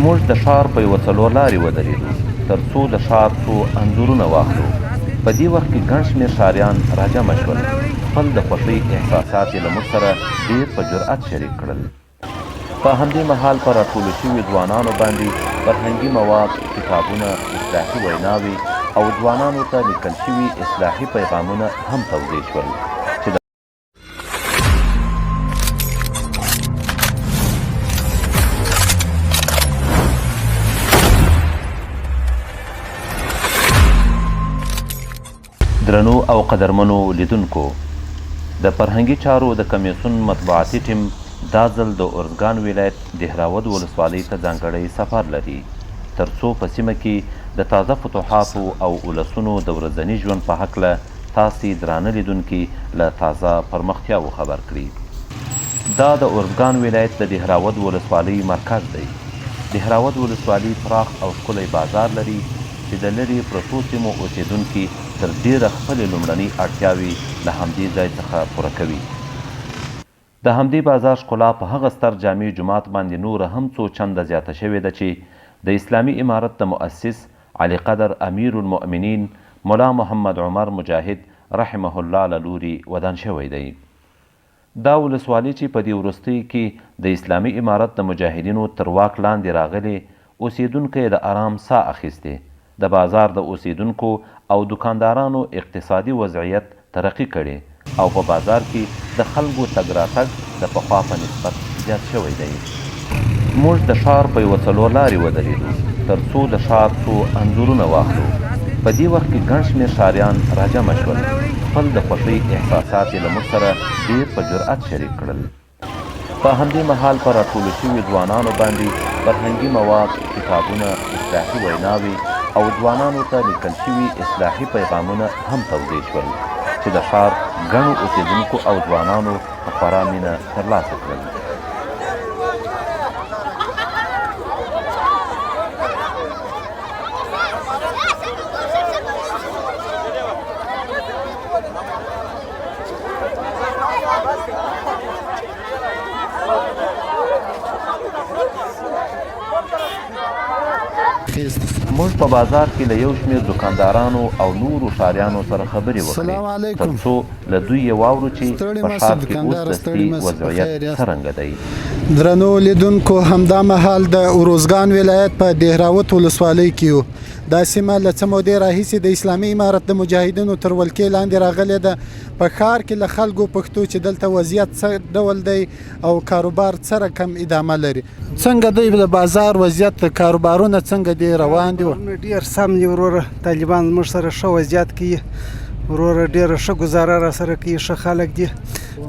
موږ د ښار په یوه څلور لارې ودرېدو تر څو د ښار څو انځورونه واخلو. په دې وخت کې ګڼ شمېر ښاریان راجمع شول. خپل د خوښۍ احساسات یې له موږ سره ډېر په جرأت شریک کړل. په همدې مهال په راټولو شوي ځوانانو باندې فرهنګي مواد، کتابونه، اصلاحي ویناوې او ځوانانو ته لیکل شوي اصلاحي پیغامونه هم توزیع شول چې درنو او قدرمنو لیدونکو، د فرهنګي چارو د کمیسیون مطبوعاتي ټیم دا ځل د ارزګان ولایت دهراود ولسوالۍ ته ځانګړی سفر لري تر څو په سیمه کې د تازه فتوحاتو او ولسونو د ورځني ژوند په هکله تاسې درانه لیدونکي له تازه پرمختیاوو خبر کړي. دا د ارزګان ولایت د دهراود ولسوالۍ مرکز دی. دهراود ولسوالۍ پراخ او ښکلی بازار لري چې د لرې پرتو سیمو اوسیدونکي تر ډیره خپلې لومړنۍ اړتیاوې له همدې ځای څخه پوره کوي. د همدې بازار ښکلا په هغه ستر جامع جومات باندې نوره هم څو چنده زیاته شوې ده چې د اسلامي امارت د مؤسس علي قدر امیر المؤمنین ملا محمد عمر مجاهد رحمه الله له لوري ودان شوی دی. دا ولسوالي چې په دې وروستیو کې د اسلامي امارت د مجاهدینو تر واک لاندې راغلې، اوسیدونکو یې د آرام ساه اخیستې. د بازار د اوسیدونکو او دکاندارانو اقتصادي وضعیت ترقي کړي او په بازار کې د خلکو تګ راتګ د پخوا په نسبت زیات شوی دی. موږ د ښار په یوه څلور لارې ودرېدو تر څو د ښار څو انځورونه واخلو. په دې وخت کې ګڼ شمېر ښاریان راجمع شول. خپل د خوښۍ احساسات یې له موږ سره ډېر په جرأت شریک کړل. په همدې مهال په راټولو شوي ځوانانو باندې فرهنګي مواد، کتابونه، اصلاحي ویناوې او ځوانانو ته لیکل شوي اصلاحي پیغامونه هم توزیع شول چې د ښار ګڼو اوسیدونکو او ځوانانو په خورا مینه ترلاسه کړل. موږ په بازار کې له یو شمېر دکاندارانو او نورو ښاریانو سره خبرې وکړې تر څو له دوی یې واورو چې په ښار کې اوس دستي وضعیت څرنګه دی. درنو لیدونکو، همدا مهال د ارزګان ولایت په دهراود ولسوالۍ کې یو. دا سیمه له څه مودې راهیسې د اسلامي امارت د مجاهدینو تر ولکې لاندې راغلې ده. په ښار کې له خلکو پوښتو چې دلته وضعیت څه ډول دی او کاروبار څه رقم ادامه لري. څنګه دی د بازار وضعیت، کاروبارونه څنګه دی روان دي؟ ډېر سم دي وروره. طالبان موږ سره ښه وضعیت کوي وروره، ډېره ښه ګزاره را سره کوي، ښه خلک دي.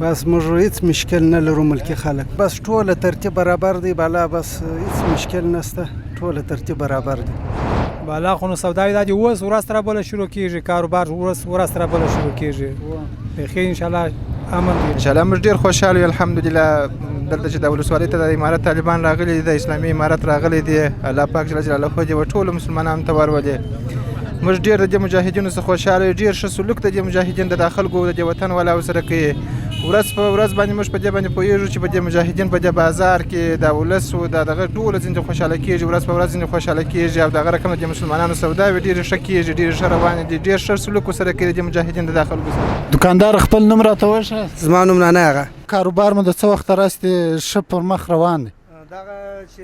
بس موږ هیڅ مشکل نه لرو ملکي خلک، بس ټوله ترتیب برابر دی بالا، بس هیڅ مشکل نشته، ټوله ترتیب برابر دی بالا. خو نو سوداوي دا چې اوس ورځ تر بله شروع کېږي، کاروبار ورځ تر بله شروع کېږي. بیخي انشاءالله امن دی. انشاءالله موږ ډېر خوشحاله یو الحمدلله. دلته چې د ولسوالۍ ته د امارت طالبان راغلي دي، د اسلامي امارت راغلی دی، الله پاک جل جلاله دې ټولو مسلمانانو ته ورولي. موږ ډېر د دې مجاهدینو څخه خوشحاله یو، ډېر ښه سلوک د دې مجاهدین د خلکو د دې وطن والاو سره کوي. ورځ په ورځ باندې موږ په دې باندې پوهېږو چې په دې مجاهدین په دې بازار کې د ولس او دغه ټوله ځینې خوشحاله کېږي، ورځ په ورځ ځینې خوشحاله کېږي او دغه رقم د مسلمانانو سوداوې ډېرې ښه کېږي، ډېرې ښه روانې دي، ډېر ښه سلوک ورسره کوي د مجاهدین د خلکو سره. دکاندار خپل نوم راته وښیه. زما نوم نانی آغا. کاروبار مو د څه وخته راستې ښه پر مخ روان دی؟ دغه چې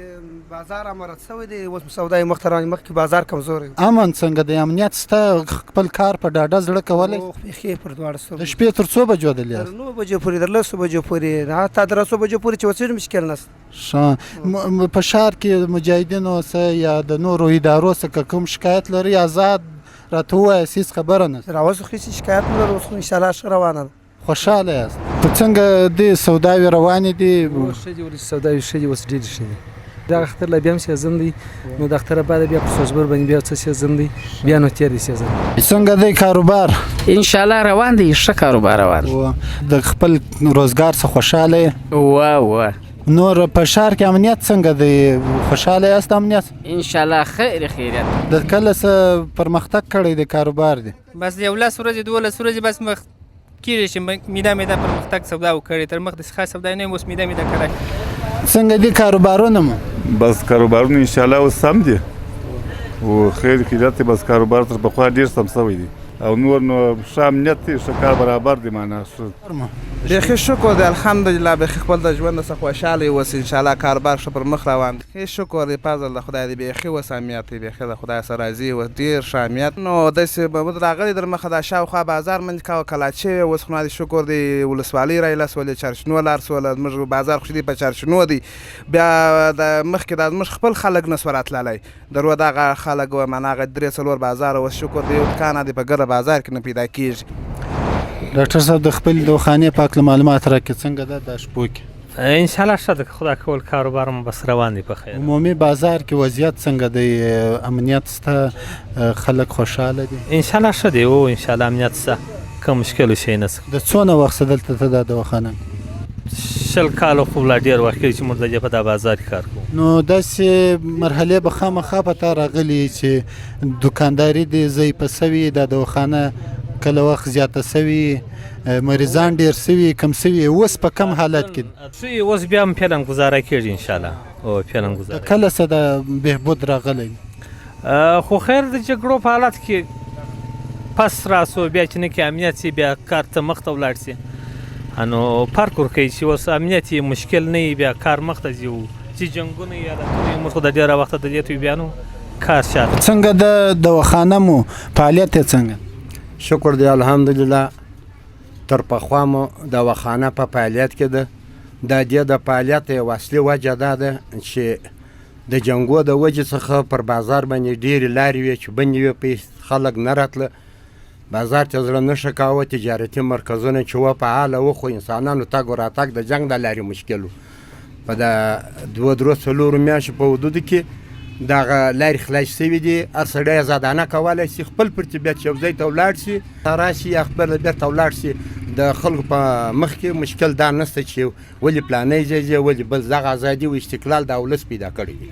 بازار امارت شوی دی، اوس سودای مخته روان، مخکې بازار کمزوری. امن څنګه دی؟ امنیت شته؟ خپل کار په ډاډه زړه کولی؟ بیخي پر دواړه د شپې تر څو بجو دلې؟ تر 9 بجو پورې، تر 10 بجو پورې، حتی تر 10 بجو پورې چې وڅېږي مشکل نشته. ښه. په ښار کې مجاهدینو څه یا د نورو ادارو څخه کوم شکایت لري؟ آزاد راته ووایاست، هېڅ خبره نشته. راوس خو هېڅ شکایت نه لرو، اوس خو انشاءالله ښه روانه ده. خوشحاله یاست؟ ته څنګه دې سوداوې روانې دي؟ ښه دي، ولې سوداوې ښه دي، اوس ډېرې ښه دي. دغه اختر لا بیا هم سیزن دی، نو د اختر بعد بیا په سوزبر باندې بیا څه سیزن دی، بیا نو تېر دی سیزن. څنګه دی کاروبار؟ انشاءالله روان دی، ښه کاروبار روان. د خپل روزګار څخه خوشحاله یې؟ نور په ښار کې امنیت څنګه دی؟ خوشحاله یاست امنیت؟ انشاءالله خیر خیریت. د کله څه پرمختګ کړی دی کاروبار دی؟ بس یو 10 ورځې 12 ورځې بس مخ کېږي چې میده پرمختګ سودا وکړي، تر مخ د څخه سودا نه اوس میده کړی. څنګه دي کاروبارونه مو؟ بس کاروبارونه انشاءالله اوس سم دي او خیر خیرات دی. بس کاروبار تر پخوا ډېر سم سوی دی او نور نو ښه امنیت دی، ښه کار برابر دی. معنا بیخي شکر دی الحمدلله. بیخي خپل د ژوند څخه خوشحاله یو اوس انشاءالله کاروبار ښه پر مخ روان دی. ښه شکر دی فضل د خدای دی. بیخي اوس امنیت دی، بیخي د خدای سره راضي و ډېر ښه امنیت. نو داسې به راغلی در مخه دا شاوخوا بازار منځ کاوه کلاچې اوس خو شکر دی ولسوالۍ رایله سولې چارشنو لار سوله زموږ بازار خو دی په چارشنو دی. بیا د مخکې دا زموږ خپل خلک نه سو راتللی درو دغه خلک معنا هغه 3-4 بازار اوس شکر دی یو دکانه دی په ګرده بازار کې نه پیدا کېږي. ډاکټر صاحب د خپل دواخانې په هکله معلومات راکړي څنګه ده د شپو کې؟ انشاءالله ښه ده، خدا کول کاروبار مو بس روان دی په خیر. عمومي بازار کې وضعیت څنګه دی؟ امنیت شته؟ خلک خوشحاله دي؟ انشاءالله ښه دی او انشاءالله امنیت شته، که مشکل شی نشته. د څونه وخت دلته ته دا دواخانه؟ 20 کاله خو لا ډېر وخت کېږي چې موږ دلته په دا بازار کې کار کوو. نو داسې مرحلې به خامخا په تا راغلي چې دوکانداري دې ضعیفه سوي، دا دواخانه کله وخت زیاته سوي، مریضان ډېر سوي، کم سوي، اوس په کم حالت کې دي؟ اوس بیا هم فعلا ګزاره کېږي انشاءالله او فعلا ګزاره. کله څه د بهبود راغلی؟ خو خیر د جګړو په حالت کې پس راسو بیا چې نه کې امنیت سي بیا کار ته مخ ته ولاړ سي. نو فرق ورکوي چې اوس امنیت یې مشکل نه وي بیا کار مخ ته ځي چې جنګونه یې حالتونه موږ خو د ډېره وخته د دې بیا نو کار شاته. څنګه د دواخانه مو فعالیت یې څنګه؟ شکر دی الحمدلله. تر پخوا مو دواخانه په فعالیت کې ده. د دې د فعالیت یوه اصلي وجه دا ده چې د جنګو د وجې څخه پر بازار باندې ډېرې لارې وې چې بندې وې په خلک نه راتله، بازار ته زړه نه ښه کاوه، تجارتي مرکزونه چې وه فعاله وه خو انسانانو تګ و راتګ د جنګ د لارې مشکل و. په د 2-3 میاشتو په حدودو کې دغه لارې خلاص سوي دي. هر سړی ازادانه کولی شي خپل پر طبیعت یو ځای ته ولاړ شي راشي یا خپل بېرته ولاړ شي. د خلکو په مخ کې مشکل دا نشته چې ولې پلانی ځای ځي ولې بل. دغه ازادي او استقلال د ولس پیدا کړی دی.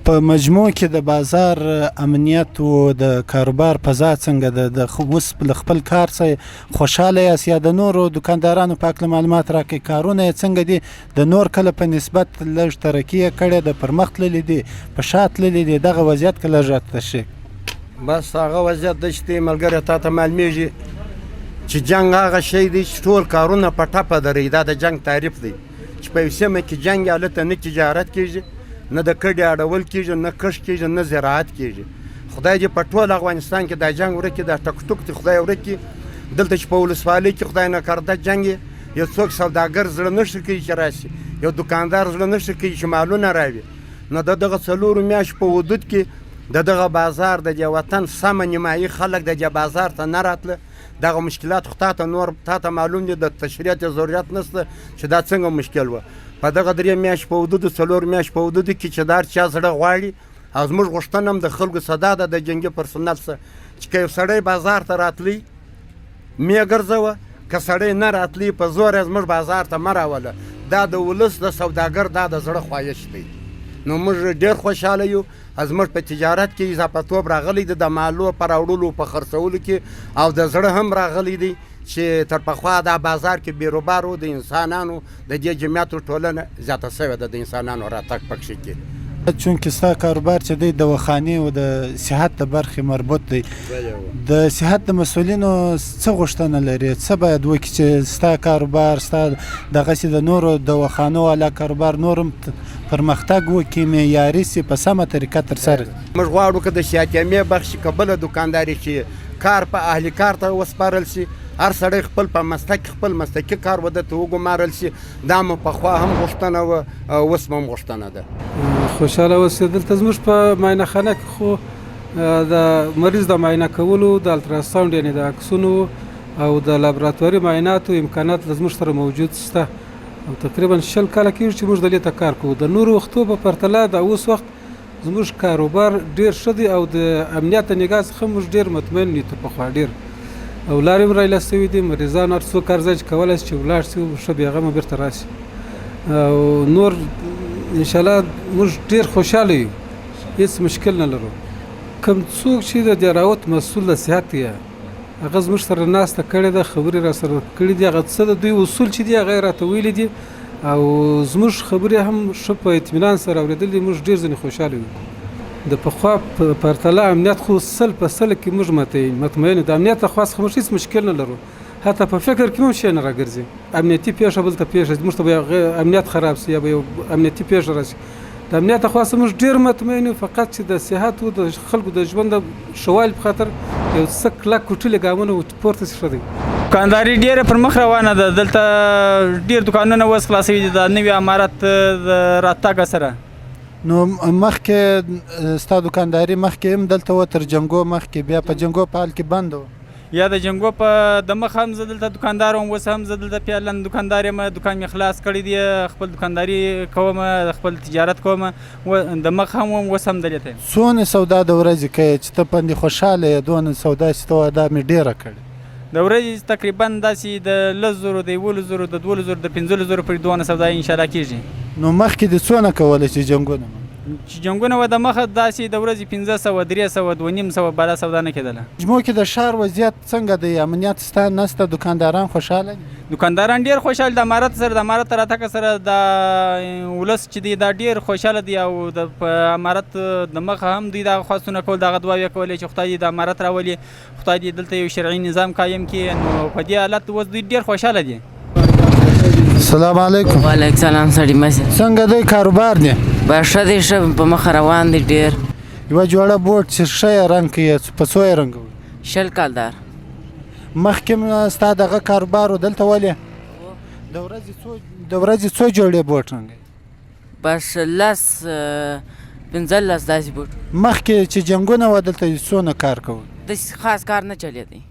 په مجموع کې د بازار امنیت او د کاروبار فضا څنګه ده؟ د اوس له خپل کار څخه خوشحاله یاست یا د نورو دکاندارانو په هکله معلومات راکړئ؟ کارونه یې څنګه دي؟ د نور کله په نسبت لږ ترقي یې کړې ده، پرمخ تللی دي، په شا تللی دي؟ دغه وضعیت که لږ راته شي. بس هغه وضعیت ده چې ملګری تا ته معلومیږي چې جنګ هغه شی دی چې ټول کارونه په ټپه دري. دا د جنګ تعریف دی چې په یو سیمه کې جنګ هلته نه تجارت کېږي، نه د کډې اړول کېږي، نه کښت کېږي، نه زراعت کېږي. خدای دې په ټول افغانستان کې دا جنګ ورکړي، دا ټک ټوک دې خدای ورکړي. دلته چې په ولسوالۍ کې خدای ناکرده جنګ یو څوک سوداګر زړه نه ښه کوي چې راشي، یو دوکاندار زړه نه ښه کوي چې مالونه راوړي. نو د دغه 4 میاشتو په حدود کې د دغه بازار د دې وطن سمه نیمایي خلک د دې بازار ته نه راتله. دغه مشکلات خو تا ته نور تا ته معلوم دي، د تشریح ته ضرورت نشته چې دا څنګه مشکل وه. په دغه 3 میاشتو په حدودو 4 میاشتو په حدودو کې چې دا هر چا زړه غواړي او زموږ غوښتنه هم د خلکو صدا ده د جنګي پرسونل څخه چې که یو سړی بازار ته راتلی مې ګرځوه، که سړی نه راتلی په زور یې زموږ بازار ته مه راوله. دا د ولس د سوداګر دا د زړه خواهش دی. نو موږ ډېر خوشحاله یو. زموږ په تجارت کې اضافه توب راغلی دی، د مالو په راوړلو په خرڅولو کې، او د زړه هم راغلی دی چې تر پخوا دا بازار کې بیروبار و د انسانانو د دې جمعیتو ټولنه زیاته سوې ده د انسانانو راتګ پکښې کې. چونکې ستا کاروبار چې دی دواخانې او د صحت د برخې مربوط دی، د صحت د مسؤلینو څه غوښتنه لري؟ څه باید وکړي چې ستا کاروبار ستا دغسې د نورو دواخانو والا کاروبار نور هم پرمختګ وکړي، معیاري سي، په سمه طریقه ترسره؟ موږ غواړو که د صحتیامې بخش که بله دوکانداري چې کار په اهلي کار ته وسپارل سي، هر سړی خپل په مسلک خپل مسلکي کار وده ته وګمارل سي. دا مو پخوا هم غوښتنه وه او اوس هم غوښتنه ده. خوشحاله اوسې. دلته زموږ په معاینه خانه کې خو د مریض د معاینه کولو، د الټراساونډ یعنې د عکسونو او د لابراتواري معایناتو امکانات زموږ سره موجود شته. او تقریبا 20 کاله کېږي چې موږ دلته کار کوو. د نورو وختو په پرتله د اوس وخت زموږ کاروبار ډېر ښه دی او د امنیت د نګاه څخه موږ ډېر مطمئن یو تر پخوا ډېر. او لارې هم رایله سوي دي، مریضان هر څوک هر ځای چې کولی شي چې ولاړ شي او ښه بېغمه بېرته راشي. او نور انشاءالله موږ ډېر خوشحاله یو، هېڅ مشکل نه لرو. کوم څوک چې د دهراوت مسؤل د صحت یې هغه زموږ سره ناسته کړې ده، خبرې را سره کړي دي. هغه څه د دوی اصول چې دي هغه یې راته ویلي دي او زموږ خبرې هم ښه په اطمینان سره اورېدلې موږ ډېر ځینې خوشحاله یو د پخوا په پرتله امنیت خو 100% کې موږ مطمئن یو د امنیت لخوا څخه موږ هېڅ مشکل نه لرو حتی په فکر کې هم شی نه راګرځي امنیتي پیښه بل ته پیښه موږ ته به امنیت خراب شي یا به یو امنیتي پیښه راشي د امنیت لخوا څخه موږ ډېر مطمئن یو فقط چې د صحت او د خلکو د ژوند د ښه والي په خاطر یو څه کلک کوټلې ګامونه پورته شي ښه دی دکانداري ډېره پر مخ روانه ده دلته ډېر دکانونه اوس خلاصوي دي د نوي عمارت د راتګ سره نو مخکې ستا دکانداري مخکې هم دلته و تر جنګو مخکې بیا په جنګو په حال کې بند و یا د جنګو په د مخ هم زه دلته دکاندار وم اوس هم زه دلته پیالن دکاندار یم دکان مې خلاص کړی دی خپل دکانداري کوم خپل تجارت کوم د مخ هم وم اوس هم دلته څونه سودا د ورځې کوې چې ته باندې خوشحاله یې دونه سودا چې ته دا مې ډېره کړې د ورځې تقریبا داسې د 10,000 د 11,000 د 12,000 د 15,000 پورې دونه سودا انشاءالله کېږي نو مخکې د څونه کوله چې جنګونه چې جنګونه و د مخه داسې د ورځې 500 300 2,500 بالا سودا نه کېدله مجموع کې د ښار وضعیت څنګه دی امنیت ستا نسته دکانداران خوشحاله دي دکانداران ډېر خوشحال د امارت سره د امارت راتګ سره د ولس چې دی دا ډېر خوشحاله دی او د امارت د مخه هم دوی دغه خواستونه کول دغه دعاوې کولې چې خدای دې د امارت راولي خدای دې دلته یو شرعي نظام قایم کړي نو په دې حالت اوس دوی ډېر خوشحاله دي السلام علیکم وعلیکم سلام سړي مسی څنګه دی کاروبار دی به ښه دی ښه په مخه روان دی ډېر یوه جوړه بوټ چې ښه یې رنګ کوي په څو یې رنګوي 20 کالدار مخکې هم ستا دغه کاروبار و دلته ولې د ورځې څو جوړې بوټ رنګوي بس 15 داسې بوټ مخکې چې جنګونه وه دلته څونه کار کوي داسې خاص کار نه چلېدی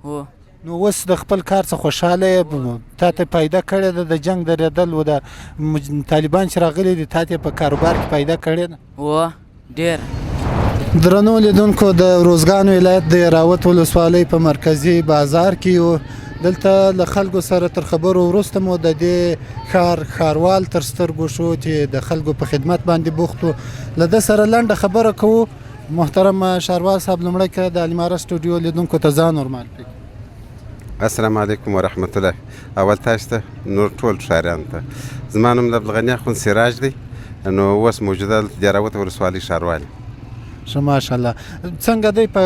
هو نو اوس د خپل کار څخه خوشحاله یې تا ته پیدا کړې ده د جنګ درېدل و د طالبان چې راغلي دي تا ته په کاروبار کې پیدا کړې ده و ډېر درنو لیدونکو د روزګان ولایت د راوت ولسوالۍ په مرکزي بازار کې یو دلته له خلکو سره تر خبرو وروسته مو د دې ښاروال تر سترګو شو چې د خلکو په خدمت باندې بوخت و له ده سره لنډه خبره کوو محترم ښاروال صاحب لومړی که د الماره سټوډیو لیدونکو ته ځان ورمال کړي السلام علیکم ورحمت الله اول تاسو ته نور ټول ښاریانو ته زما نوم د عبدالغني اخوند سراج دی نو اوس موجوده د راوت ولسوالۍ ښاروال ښه ماشاءالله څنګه دی په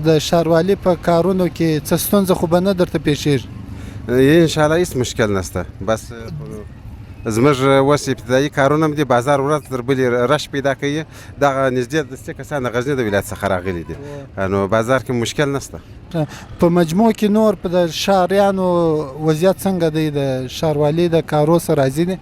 د ښاروالۍ په کارونو کې څه ستونزه خو به نه درته پیښېږي انشاءالله هېڅ مشکل نشته بس زموږ اوس ابتدایي کارونه هم دي بازار ورځ تر بلې رش پیدا کوي دغه نږدې د 3 کسان د غزني د ولایت څخه راغلي دي نو بازار کې مشکل نشته په مجموع کې نور په د ښاریانو وضعیت څنګه دی د ښاروالۍ د کارو سره راضي دي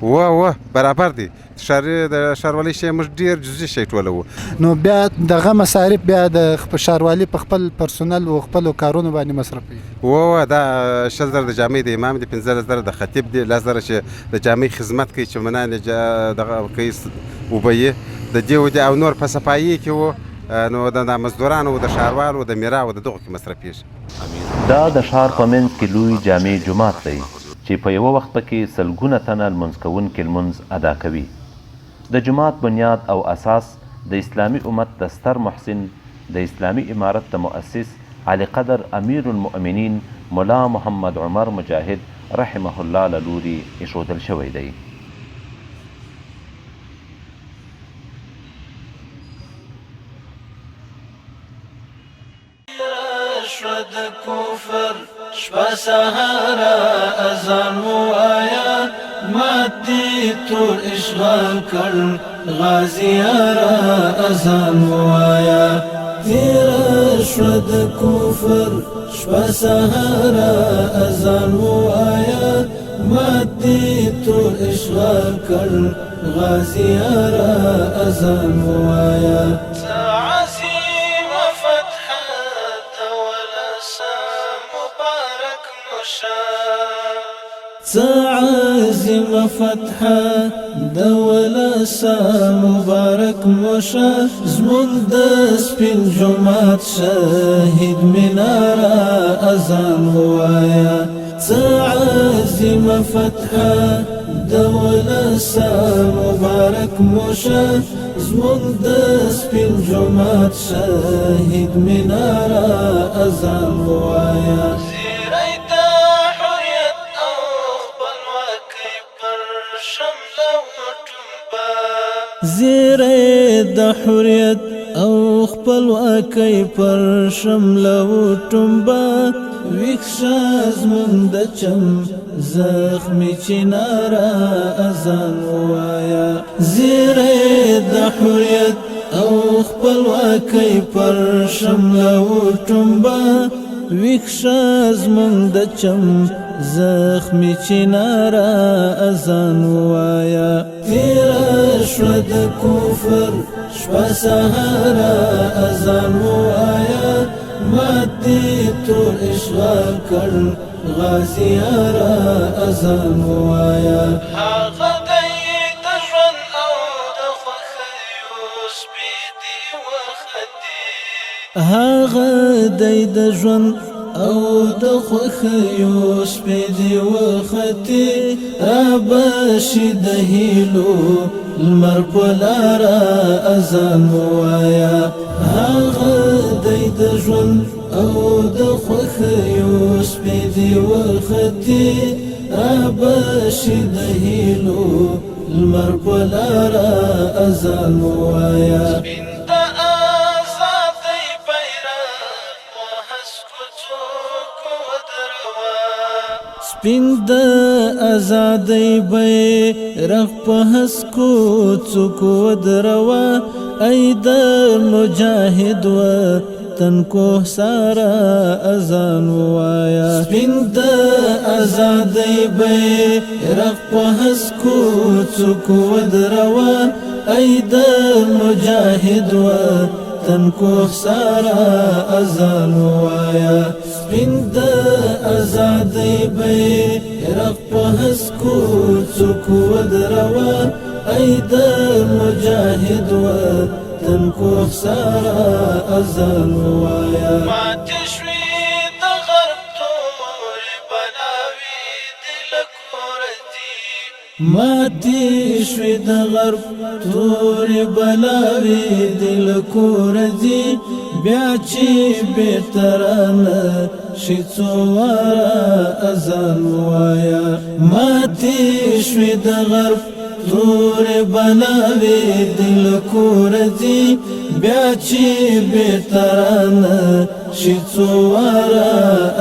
و برابر دي د ښاروالۍ شی موږ ډېر جزي شی ټولوو نو بیا دغه مصارف بیا د ښاروالۍ په خپل پرسونل و خپلو کارونو باندې مصرفوي دا 100,000 د جامع د امام دي 15,000 د خطیب دي 10,000 چې د جامع خدمت کوي چې منان دغه کوي وبه د دې او نور په صفایي کې و نو د مزدورانو د ښاروالو د میرا او د دغو کې مصرفیږي دا د ښار په منځ کې لوی جامع جومات دی چې په یوه وخت پکې سلګونه تنه لمونځ کوونکي لمونځ ادا کوي د جومات بنیاد او اساس د اسلامي امت د ستر محسن د اسلامي امارت د مؤسس علی قدر امیر المؤمنین ملا محمد عمر مجاهد رحمه الله له لوري ایښودل شوی دی شپه سهاره اذان وایا ماتي تور اشغال کړ غازیارا اذان وایا تیر شو د کفر شپه سهاره اذان وایا ماتي تور اشغال کړ غازیارا اذان وایا عظیم فتحه دوله سا مبارک موشه زمون د سپین جماعت شهید مناره اذان وایا عظیم فتحه دوله سا مبارک موشه زمون د سپین جماعت شهید مناره اذان وایا زیری د حریت او خپلواکۍ پر شمله ټومبه ویښه زموږ د چم زخمي چناره اذان ووایه زیری د حریت او خپلواکۍ پر شمله ټومبه ویښه زموږ د چم زخمي چناره اذان ووایه تیره شوه د کفر شپه سهاره اذان ووایه مات دې تور اشغال کړ غازیاره اذان ووایه هغه دی د ژوند او د خوښیو سپېدې وختې هغه دی د ژوند او د خوښیو سپېدې وختې رابشي د هیلو لمر په لاره اذان ووایه هغه دی د ژوند او د خوښیو سپېدې وختې رابشي د هیلو لمر په لاره اذان ووایه سپین د ازادۍ بیرغ په هسکو څوکو ودروه ای د مجاهد وطن کوهساره اذان ووایه سپین د ازادۍ بیرغ په هسکو څوکو ودروه ای د مجاهد وطن کوهساره اذان ووایه سپین د ازادۍ بیرغ په هسکو څوکو ودروه ای د مجاهد وطن کوهساره اذان ووایه ماتې شوې د غرب تورې بلاوې دې له کوره ځي ماتې شوې د غرب تورې بلاوې دې له کوره ځي بیا چې بیرته رانه شي څو واره اذان ووایه ماتې شوې د غرب تورې بلاوې دې له کوره ځي بیا چې بیرته رانه شي څو واره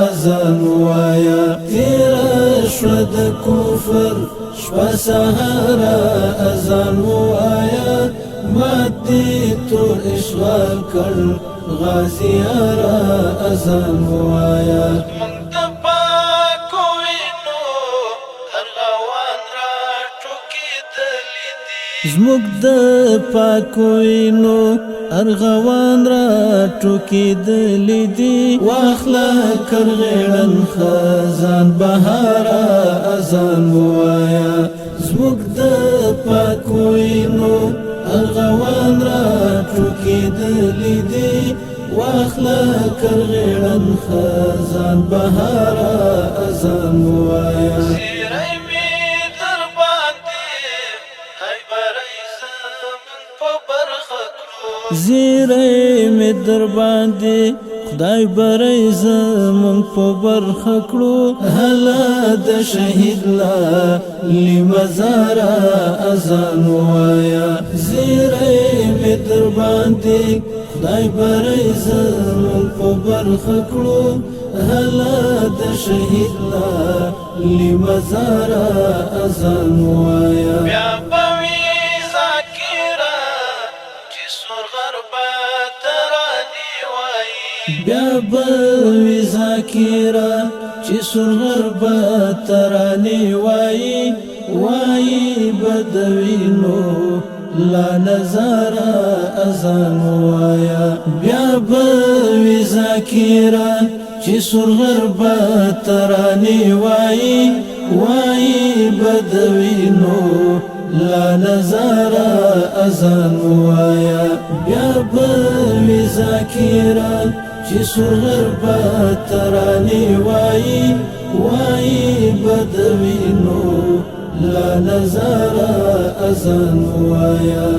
اذان ووایه تېره شوه د کفر شپه سهاره اذان ووایه مات دې تور اشغال کړ غازیاره اذان ووایه زموږ د پاکو وینو ارغوان را ټوکېدلې دي واخله کرغېړن خزان بهاره اذان ووایه زموږ د پاکو وینو ارغوان را ټوکېدلې دي واخله کرغېړن خزان بهاره اذان ووایه زیری می در باندې خدای بری زمونږ په برخه کړو هله د شهید لالی مزاره اذان ووایه زیری می در باندې خدای بری زمونږ په برخه کړو هله د شهید لالی مزاره اذان ووایه بیا به وي ذاکره چې سرغر به ترانې وایي وایي به د وینو لا نظاره اذان ووایه بیا به وي ذاکره چې سرغر به ترانې وایي وایي به د وینو لا نظاره اذان ووایه بیا به وي ذاکره چې سرغر به ترانې وایي وایي به د وینو لا نظاره اذان ووایه